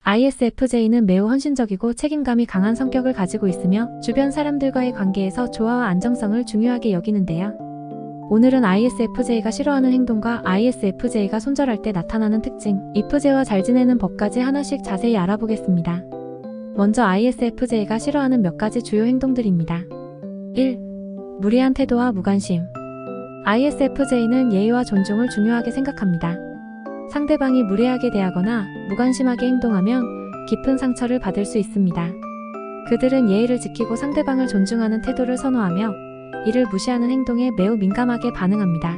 ISFJ는 매우 헌신적이고 책임감이 강한 성격을 가지고 있으며 주변 사람들과의 관계에서 조화와 안정성을 중요하게 여기는데요. 오늘은 ISFJ가 싫어하는 행동과 ISFJ가 손절할 때 나타나는 특징, IFJ와 잘 지내는 법까지 하나씩 자세히 알아보겠습니다. 먼저 ISFJ가 싫어하는 몇 가지 주요 행동들입니다. 1. 무리한 태도와 무관심. ISFJ는 예의와 존중을 중요하게 생각합니다. 상대방이 무례하게 대하거나 무관심하게 행동하면 깊은 상처를 받을 수 있습니다. 그들은 예의를 지키고 상대방을 존중하는 태도를 선호하며 이를 무시하는 행동에 매우 민감하게 반응합니다.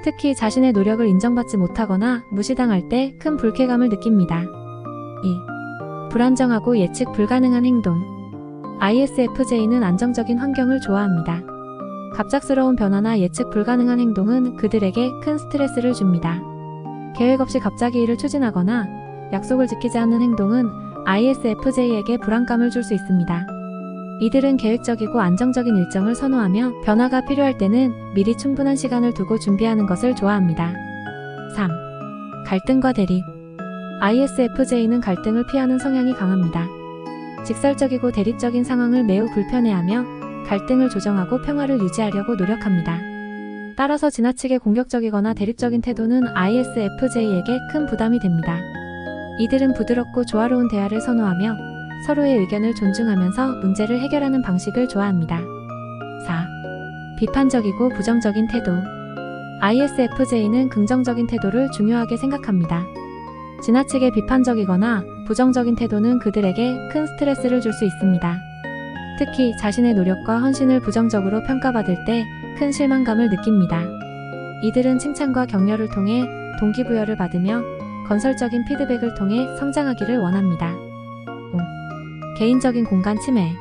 특히 자신의 노력을 인정받지 못하거나 무시당할 때 큰 불쾌감을 느낍니다. 2. 불안정하고 예측 불가능한 행동. ISFJ는 안정적인 환경을 좋아합니다. 갑작스러운 변화나 예측 불가능한 행동은 그들에게 큰 스트레스를 줍니다. 계획 없이 갑자기 일을 추진하거나 약속을 지키지 않는 행동은 ISFJ에게 불안감을 줄 수 있습니다. 이들은 계획적이고 안정적인 일정을 선호하며 변화가 필요할 때는 미리 충분한 시간을 두고 준비하는 것을 좋아합니다. 3. 갈등과 대립. ISFJ는 갈등을 피하는 성향이 강합니다. 직설적이고 대립적인 상황을 매우 불편해하며 갈등을 조정하고 평화를 유지하려고 노력합니다. 따라서 지나치게 공격적이거나 대립적인 태도는 ISFJ에게 큰 부담이 됩니다. 이들은 부드럽고 조화로운 대화를 선호하며 서로의 의견을 존중하면서 문제를 해결하는 방식을 좋아합니다. 4. 비판적이고 부정적인 태도. ISFJ는 긍정적인 태도를 중요하게 생각합니다. 지나치게 비판적이거나 부정적인 태도는 그들에게 큰 스트레스를 줄 수 있습니다. 특히 자신의 노력과 헌신을 부정적으로 평가받을 때 큰 실망감을 느낍니다. 이들은 칭찬과 격려를 통해 동기부여를 받으며 건설적인 피드백을 통해 성장하기를 원합니다. 5. 개인적인 공간 침해.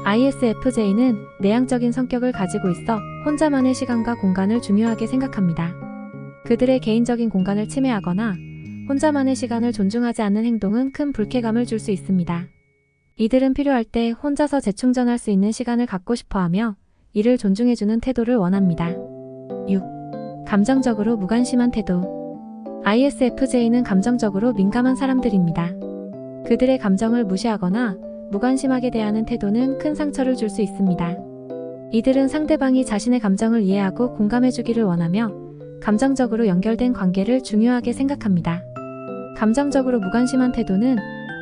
ISFJ는 내향적인 성격을 가지고 있어 혼자만의 시간과 공간을 중요하게 생각합니다. 그들의 개인적인 공간을 침해하거나 혼자만의 시간을 존중하지 않는 행동은 큰 불쾌감을 줄 수 있습니다. 이들은 필요할 때 혼자서 재충전할 수 있는 시간을 갖고 싶어하며 이를 존중해주는 태도를 원합니다. 6. 감정적으로 무관심한 태도. ISFJ는 감정적으로 민감한 사람들입니다. 그들의 감정을 무시하거나 무관심하게 대하는 태도는 큰 상처를 줄 수 있습니다. 이들은 상대방이 자신의 감정을 이해하고 공감해주기를 원하며 감정적으로 연결된 관계를 중요하게 생각합니다. 감정적으로 무관심한 태도는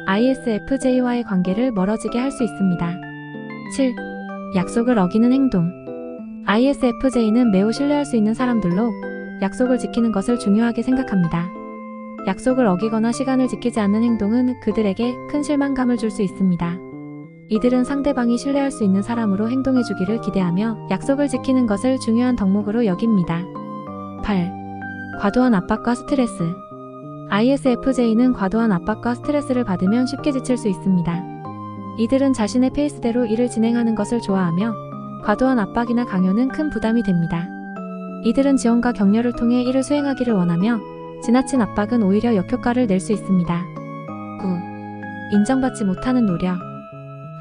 ISFJ와의 관계를 멀어지게 할 수 있습니다. 7. 약속을 어기는 행동. ISFJ는 매우 신뢰할 수 있는 사람들로 약속을 지키는 것을 중요하게 생각합니다. 약속을 어기거나 시간을 지키지 않는 행동은 그들에게 큰 실망감을 줄 수 있습니다. 이들은 상대방이 신뢰할 수 있는 사람으로 행동해주기를 기대하며 약속을 지키는 것을 중요한 덕목으로 여깁니다. 8. 과도한 압박과 스트레스. ISFJ는 과도한 압박과 스트레스를 받으면 쉽게 지칠 수 있습니다. 이들은 자신의 페이스대로 일을 진행하는 것을 좋아하며 과도한 압박이나 강요는 큰 부담이 됩니다. 이들은 지원과 격려를 통해 일을 수행하기를 원하며 지나친 압박은 오히려 역효과를 낼 수 있습니다. 9. 인정받지 못하는 노력.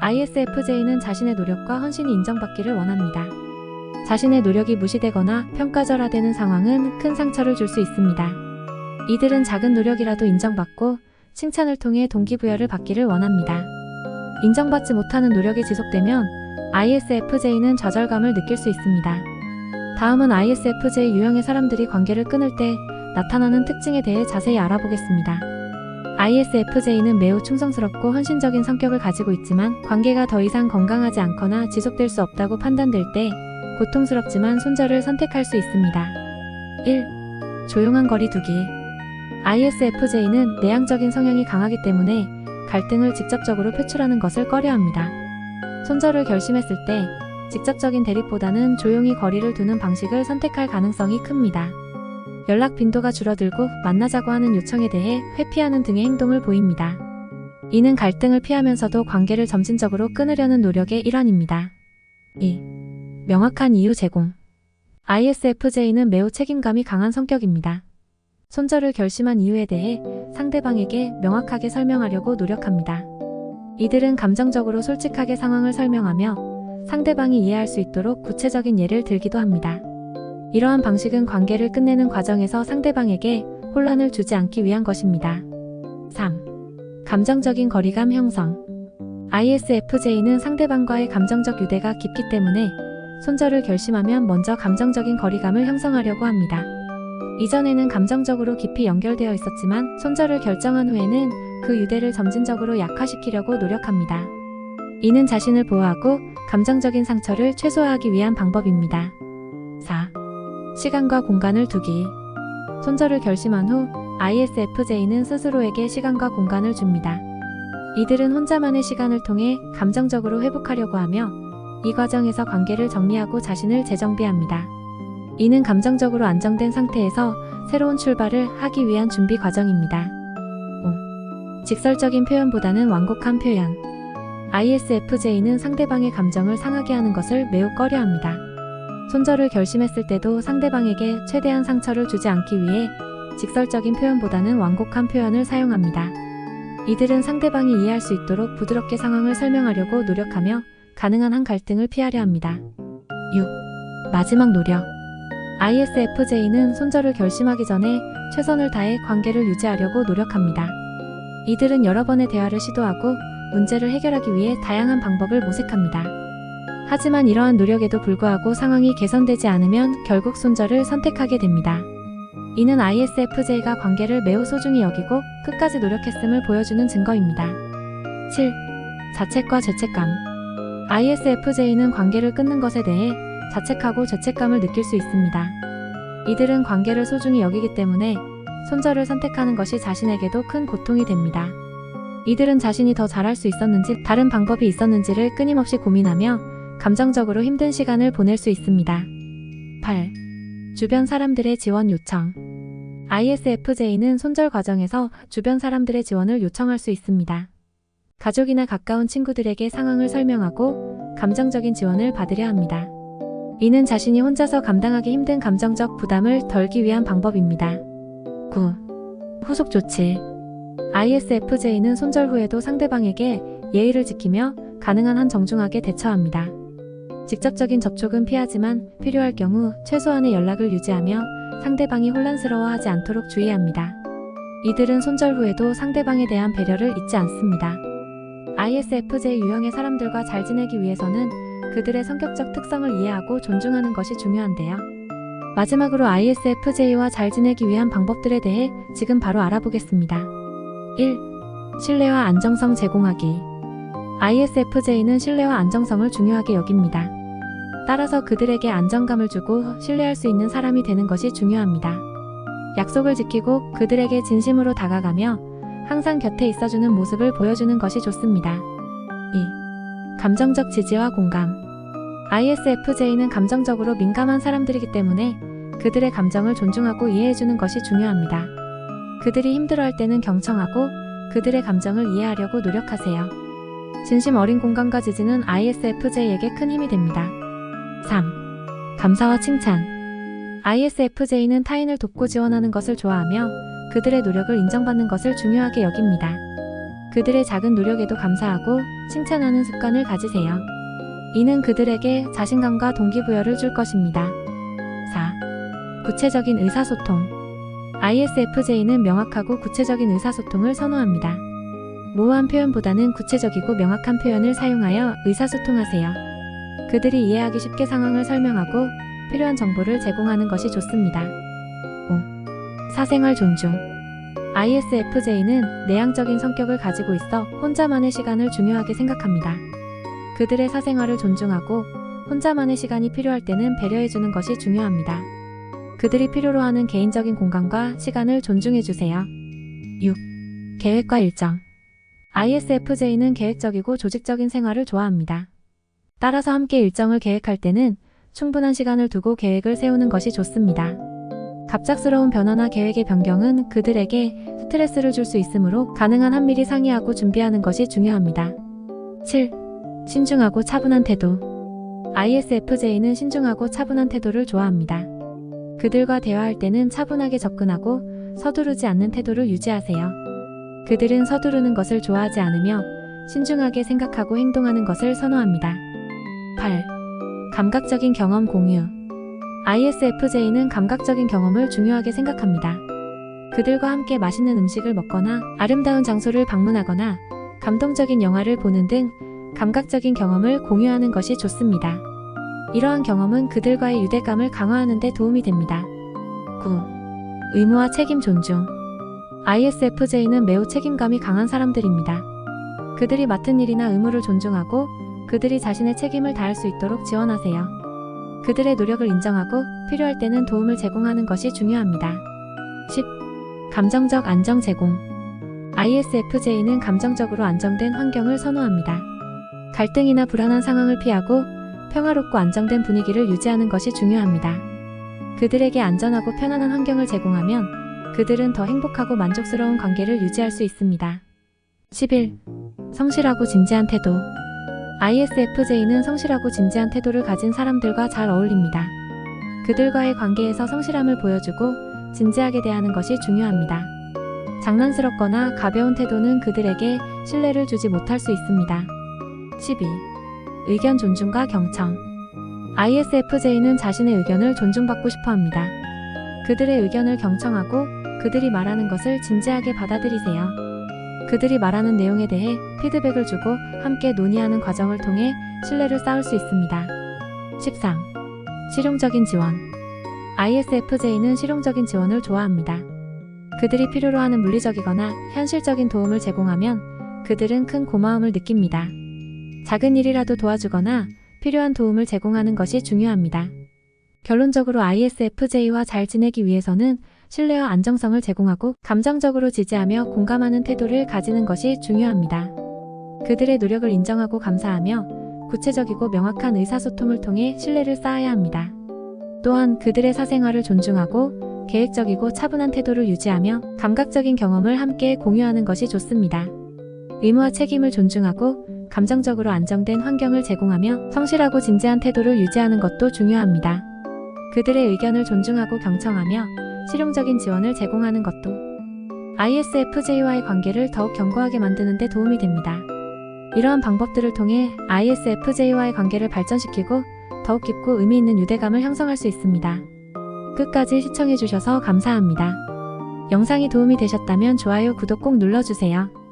ISFJ는 자신의 노력과 헌신이 인정받기를 원합니다. 자신의 노력이 무시되거나 평가절하되는 상황은 큰 상처를 줄 수 있습니다. 이들은 작은 노력이라도 인정받고 칭찬을 통해 동기부여를 받기를 원합니다. 인정받지 못하는 노력이 지속되면 ISFJ는 좌절감을 느낄 수 있습니다. 다음은 ISFJ 유형의 사람들이 관계를 끊을 때 나타나는 특징에 대해 자세히 알아보겠습니다. ISFJ는 매우 충성스럽고 헌신적인 성격을 가지고 있지만 관계가 더 이상 건강하지 않거나 지속될 수 없다고 판단될 때 고통스럽지만 손절을 선택할 수 있습니다. 1. 조용한 거리 두기. ISFJ는 내향적인 성향이 강하기 때문에 갈등을 직접적으로 표출하는 것을 꺼려합니다. 손절을 결심했을 때 직접적인 대립보다는 조용히 거리를 두는 방식을 선택할 가능성이 큽니다. 연락 빈도가 줄어들고 만나자고 하는 요청에 대해 회피하는 등의 행동을 보입니다. 이는 갈등을 피하면서도 관계를 점진적으로 끊으려는 노력의 일환입니다. 2. 명확한 이유 제공. ISFJ는 매우 책임감이 강한 성격입니다. 손절을 결심한 이유에 대해 상대방에게 명확하게 설명하려고 노력합니다. 이들은 감정적으로 솔직하게 상황을 설명하며 상대방이 이해할 수 있도록 구체적인 예를 들기도 합니다. 이러한 방식은 관계를 끝내는 과정에서 상대방에게 혼란을 주지 않기 위한 것입니다. 3. 감정적인 거리감 형성. ISFJ는 상대방과의 감정적 유대가 깊기 때문에 손절을 결심하면 먼저 감정적인 거리감을 형성하려고 합니다. 이전에는 감정적으로 깊이 연결되어 있었지만 손절을 결정한 후에는 그 유대를 점진적으로 약화시키려고 노력합니다. 이는 자신을 보호하고 감정적인 상처를 최소화하기 위한 방법입니다. 4. 시간과 공간을 두기. 손절을 결심한 후 ISFJ는 스스로에게 시간과 공간을 줍니다. 이들은 혼자만의 시간을 통해 감정적으로 회복하려고 하며 이 과정에서 관계를 정리하고 자신을 재정비합니다. 이는 감정적으로 안정된 상태에서 새로운 출발을 하기 위한 준비 과정입니다. 5. 직설적인 표현보다는 완곡한 표현. ISFJ는 상대방의 감정을 상하게 하는 것을 매우 꺼려합니다. 손절을 결심했을 때도 상대방에게 최대한 상처를 주지 않기 위해 직설적인 표현보다는 완곡한 표현을 사용합니다. 이들은 상대방이 이해할 수 있도록 부드럽게 상황을 설명하려고 노력하며 가능한 한 갈등을 피하려 합니다. 6. 마지막 노력. ISFJ는 손절을 결심하기 전에 최선을 다해 관계를 유지하려고 노력합니다. 이들은 여러 번의 대화를 시도하고 문제를 해결하기 위해 다양한 방법을 모색합니다. 하지만 이러한 노력에도 불구하고 상황이 개선되지 않으면 결국 손절을 선택하게 됩니다. 이는 ISFJ가 관계를 매우 소중히 여기고 끝까지 노력했음을 보여주는 증거입니다. 7. 자책과 죄책감. ISFJ는 관계를 끊는 것에 대해 자책하고 죄책감을 느낄 수 있습니다. 이들은 관계를 소중히 여기기 때문에 손절을 선택하는 것이 자신에게도 큰 고통이 됩니다. 이들은 자신이 더 잘할 수 있었는지 다른 방법이 있었는지를 끊임없이 고민하며 감정적으로 힘든 시간을 보낼 수 있습니다. 8. 주변 사람들의 지원 요청. ISFJ는 손절 과정에서 주변 사람들의 지원을 요청할 수 있습니다. 가족이나 가까운 친구들에게 상황을 설명하고 감정적인 지원을 받으려 합니다. 이는 자신이 혼자서 감당하기 힘든 감정적 부담을 덜기 위한 방법입니다. 9. 후속 조치. ISFJ는 손절 후에도 상대방에게 예의를 지키며 가능한 한 정중하게 대처합니다. 직접적인 접촉은 피하지만 필요할 경우 최소한의 연락을 유지하며 상대방이 혼란스러워하지 않도록 주의합니다. 이들은 손절 후에도 상대방에 대한 배려를 잊지 않습니다. ISFJ 유형의 사람들과 잘 지내기 위해서는 그들의 성격적 특성을 이해하고 존중하는 것이 중요한데요. 마지막으로 ISFJ와 잘 지내기 위한 방법들에 대해 지금 바로 알아보겠습니다. 1. 신뢰와 안정성 제공하기. ISFJ는 신뢰와 안정성을 중요하게 여깁니다. 따라서 그들에게 안정감을 주고 신뢰할 수 있는 사람이 되는 것이 중요합니다. 약속을 지키고 그들에게 진심으로 다가가며 항상 곁에 있어주는 모습을 보여주는 것이 좋습니다. 2. 감정적 지지와 공감. ISFJ는 감정적으로 민감한 사람들이기 때문에 그들의 감정을 존중하고 이해해주는 것이 중요합니다. 그들이 힘들어할 때는 경청하고 그들의 감정을 이해하려고 노력하세요. 진심 어린 공감과 지지는 ISFJ에게 큰 힘이 됩니다. 3. 감사와 칭찬. ISFJ는 타인을 돕고 지원하는 것을 좋아하며 그들의 노력을 인정받는 것을 중요하게 여깁니다. 그들의 작은 노력에도 감사하고 칭찬하는 습관을 가지세요. 이는 그들에게 자신감과 동기부여를 줄 것입니다. 4. 구체적인 의사소통. ISFJ는 명확하고 구체적인 의사소통을 선호합니다. 모호한 표현보다는 구체적이고 명확한 표현을 사용하여 의사소통하세요. 그들이 이해하기 쉽게 상황을 설명하고 필요한 정보를 제공하는 것이 좋습니다. 5. 사생활 존중. ISFJ는 내향적인 성격을 가지고 있어 혼자만의 시간을 중요하게 생각합니다. 그들의 사생활을 존중하고 혼자만의 시간이 필요할 때는 배려해주는 것이 중요합니다. 그들이 필요로 하는 개인적인 공간과 시간을 존중해주세요. 6. 계획과 일정. ISFJ는 계획적이고 조직적인 생활을 좋아합니다. 따라서 함께 일정을 계획할 때는 충분한 시간을 두고 계획을 세우는 것이 좋습니다. 갑작스러운 변화나 계획의 변경은 그들에게 스트레스를 줄 수 있으므로 가능한 한 미리 상의하고 준비하는 것이 중요합니다. 7. 신중하고 차분한 태도. ISFJ는 신중하고 차분한 태도를 좋아합니다. 그들과 대화할 때는 차분하게 접근하고 서두르지 않는 태도를 유지하세요. 그들은 서두르는 것을 좋아하지 않으며 신중하게 생각하고 행동하는 것을 선호합니다. 8. 감각적인 경험 공유. ISFJ는 감각적인 경험을 중요하게 생각합니다. 그들과 함께 맛있는 음식을 먹거나 아름다운 장소를 방문하거나 감동적인 영화를 보는 등 감각적인 경험을 공유하는 것이 좋습니다. 이러한 경험은 그들과의 유대감을 강화하는 데 도움이 됩니다. 9. 의무와 책임 존중. ISFJ는 매우 책임감이 강한 사람들입니다. 그들이 맡은 일이나 의무를 존중하고 그들이 자신의 책임을 다할 수 있도록 지원하세요. 그들의 노력을 인정하고 필요할 때는 도움을 제공하는 것이 중요합니다. 10. 감정적 안정 제공. ISFJ는 감정적으로 안정된 환경을 선호합니다. 갈등이나 불안한 상황을 피하고 평화롭고 안정된 분위기를 유지하는 것이 중요합니다. 그들에게 안전하고 편안한 환경을 제공하면 그들은 더 행복하고 만족스러운 관계를 유지할 수 있습니다. 11. 성실하고 진지한 태도. ISFJ는 성실하고 진지한 태도를 가진 사람들과 잘 어울립니다. 그들과의 관계에서 성실함을 보여주고 진지하게 대하는 것이 중요합니다. 장난스럽거나 가벼운 태도는 그들에게 신뢰를 주지 못할 수 있습니다. 12. 의견 존중과 경청. ISFJ는 자신의 의견을 존중받고 싶어 합니다. 그들의 의견을 경청하고 그들이 말하는 것을 진지하게 받아들이세요. 그들이 말하는 내용에 대해 피드백을 주고 함께 논의하는 과정을 통해 신뢰를 쌓을 수 있습니다. 13. 실용적인 지원. ISFJ는 실용적인 지원을 좋아합니다. 그들이 필요로 하는 물리적이거나 현실적인 도움을 제공하면 그들은 큰 고마움을 느낍니다. 작은 일이라도 도와주거나 필요한 도움을 제공하는 것이 중요합니다. 결론적으로 ISFJ와 잘 지내기 위해서는 신뢰와 안정성을 제공하고 감정적으로 지지하며 공감하는 태도를 가지는 것이 중요합니다. 그들의 노력을 인정하고 감사하며 구체적이고 명확한 의사소통을 통해 신뢰를 쌓아야 합니다. 또한 그들의 사생활을 존중하고 계획적이고 차분한 태도를 유지하며 감각적인 경험을 함께 공유하는 것이 좋습니다. 의무와 책임을 존중하고 감정적으로 안정된 환경을 제공하며 성실하고 진지한 태도를 유지하는 것도 중요합니다. 그들의 의견을 존중하고 경청하며 실용적인 지원을 제공하는 것도 ISFJ와의 관계를 더욱 견고하게 만드는 데 도움이 됩니다. 이러한 방법들을 통해 ISFJ와의 관계를 발전시키고 더욱 깊고 의미 있는 유대감을 형성할 수 있습니다. 끝까지 시청해주셔서 감사합니다. 영상이 도움이 되셨다면 좋아요, 구독 꼭 눌러주세요.